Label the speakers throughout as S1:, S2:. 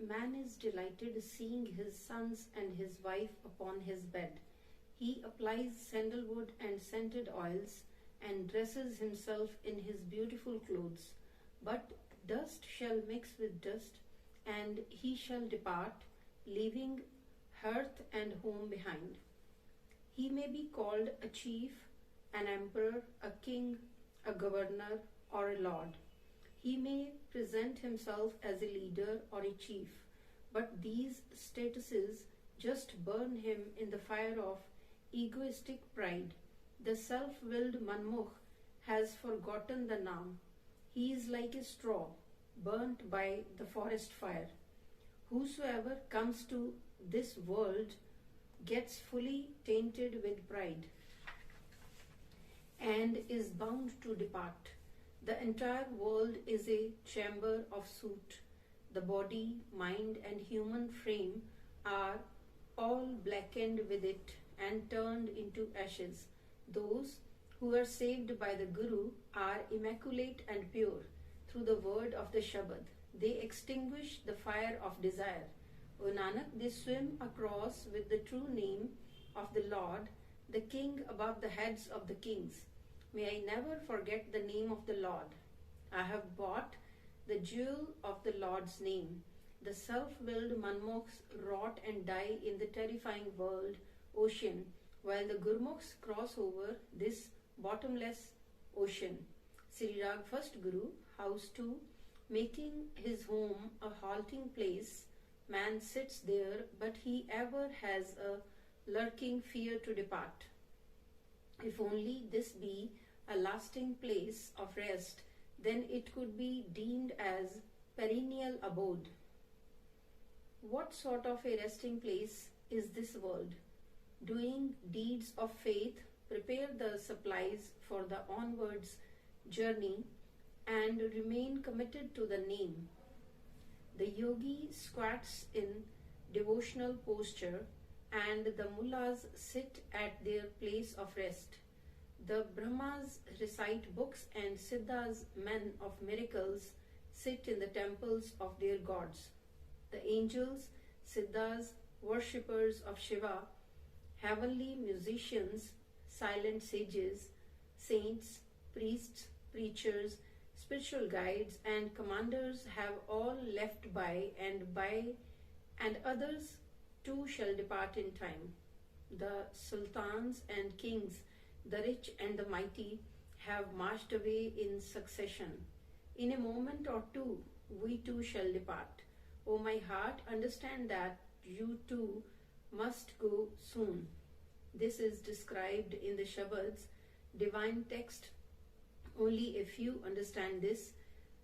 S1: man is delighted seeing his sons and his wife upon his bed. He applies sandalwood and scented oils and dresses himself in his beautiful clothes. But dust shall mix with dust, and he shall depart, leaving hearth and home behind. He may be called a chief, an emperor, a king, a governor, or a lord. He may present himself as a leader or a chief, but these statuses just burn him in the fire of egoistic pride. The self-willed Manmukh has forgotten the Naam. He is like a straw burnt by the forest fire. Whosoever comes to this world gets fully tainted with pride and is bound to depart. The entire world is a chamber of soot. The body, mind, and human frame are all blackened with it and turned into ashes. Those who are saved by the Guru are immaculate and pure through the word of the Shabad. They extinguish the fire of desire. O Nanak, they swim across with the true name of the Lord, the King above the heads of the kings. May I never forget the name of the Lord. I have bought the jewel of the Lord's name. The self-willed Manmukhs rot and die in the terrifying world, ocean, while the Gurmukhs cross over this bottomless ocean. Sri Rag First Guru, House 2, making his home a halting place. Man sits there, but he ever has a lurking fear to depart. If only this be a lasting place of rest, then it could be deemed as perennial abode. What sort of a resting place is this world? Doing deeds of faith, prepare the supplies for the onwards journey and remain committed to the name. The yogi squats in devotional posture and the mullahs sit at their place of rest. The Brahmas recite books and Siddhas, men of miracles, sit in the temples of their gods. The angels, Siddhas, worshippers of Shiva, heavenly musicians, silent sages, saints, priests, preachers, spiritual guides and commanders have all left by, and others too shall depart in time. The sultans and kings, the rich and the mighty, have marched away in succession. In a moment or two, we too shall depart. O my heart, understand that you too must go soon. This is described in the Shabad's divine text. Only a few understand this.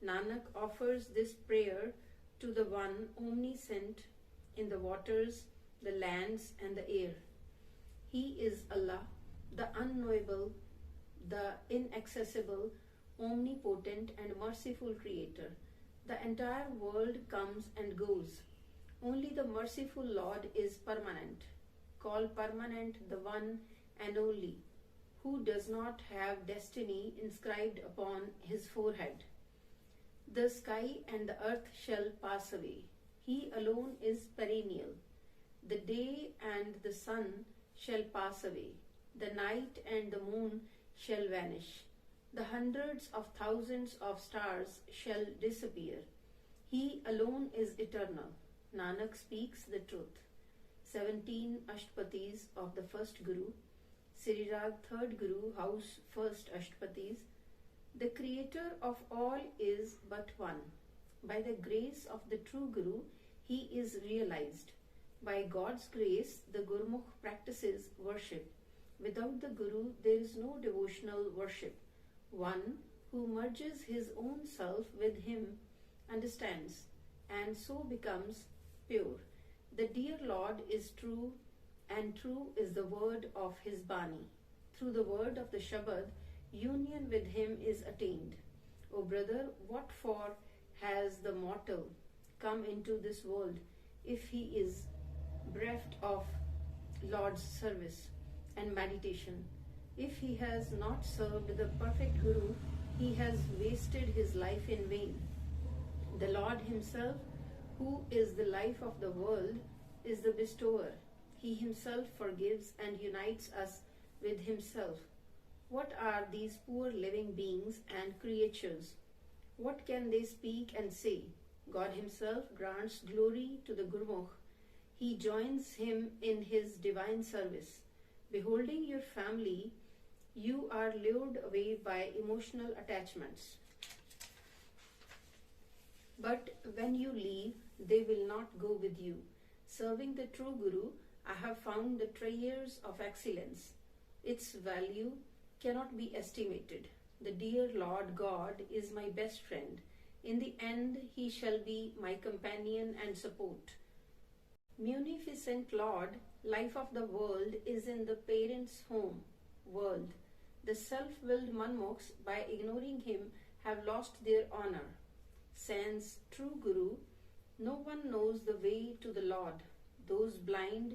S1: Nanak offers this prayer to the one omniscient in the waters, the lands, and the air. He is Allah, the unknowable, the inaccessible, omnipotent, and merciful Creator. The entire world comes and goes. Only the merciful Lord is permanent. Call permanent the one and only, who does not have destiny inscribed upon his forehead. The sky and the earth shall pass away. He alone is perennial. The day and the sun shall pass away. The night and the moon shall vanish. The hundreds of thousands of stars shall disappear. He alone is eternal. Nanak speaks the truth. 17 Ashtpatis of the first Guru, Sri Rag third Guru, House first Ashtpatis. The Creator of all is but one. By the grace of the true Guru, he is realized. By God's grace, the Gurmukh practices worship. Without the Guru, there is no devotional worship. One who merges his own self with him understands and so becomes pure. The dear Lord is true, and true is the word of his Bani. Through the word of the Shabad, union with him is attained. O brother, what for has the mortal come into this world if he is bereft of Lord's service and meditation? If he has not served the perfect Guru, he has wasted his life in vain. The Lord himself, who is the life of the world, is the bestower. He himself forgives and unites us with himself. What are these poor living beings and creatures? What can they speak and say? God himself grants glory to the Gurmukh. He joins him in his divine service. Beholding your family, you are lured away by emotional attachments. But when you leave, they will not go with you. Serving the true Guru, I have found the treasures of excellence. Its value cannot be estimated. The dear Lord God is my best friend. In the end, he shall be my companion and support. Munificent Lord, life of the world is in the parent's home, world. The self-willed manmukhs, by ignoring him, have lost their honor. Sans true Guru, no one knows the way to the Lord. Those blind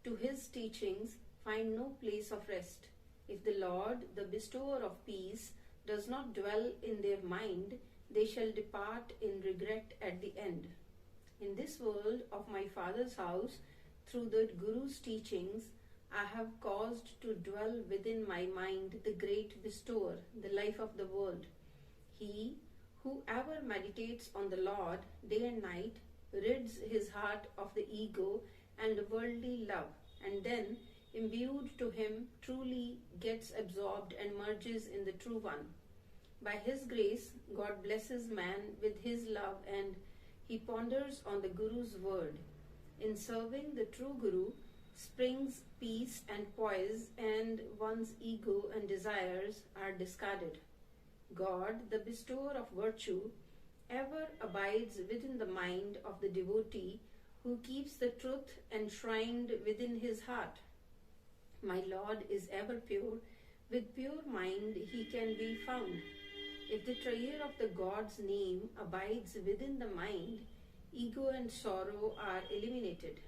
S1: to his teachings find no place of rest. If the Lord, the bestower of peace, does not dwell in their mind, they shall depart in regret at the end. In this world of my Father's house, through the Guru's teachings, I have caused to dwell within my mind the great bestower, the life of the world. He, whoever meditates on the Lord day and night, rids his heart of the ego and worldly love, and then, imbued to him, truly gets absorbed and merges in the true one. By his grace, God blesses man with his love, and he ponders on the Guru's word. In serving the true Guru springs peace and poise, and one's ego and desires are discarded. God, the bestower of virtue, ever abides within the mind of the devotee who keeps the truth enshrined within his heart. My Lord is ever pure. With pure mind he can be found. If the treasure of the God's name abides within the mind, ego and sorrow are eliminated.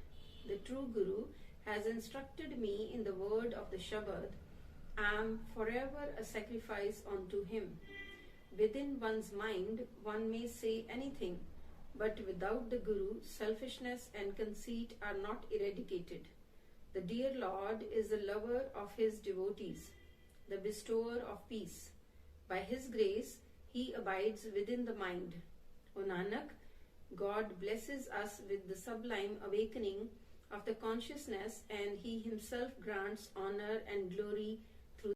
S1: The true Guru has instructed me in the word of the Shabad, I am forever a sacrifice unto him. Within one's mind, one may say anything, but without the Guru, selfishness and conceit are not eradicated. The dear Lord is the lover of his devotees, the bestower of peace. By his grace, he abides within the mind. O Nanak, God blesses us with the sublime awakening of the consciousness, and he himself grants honor and glory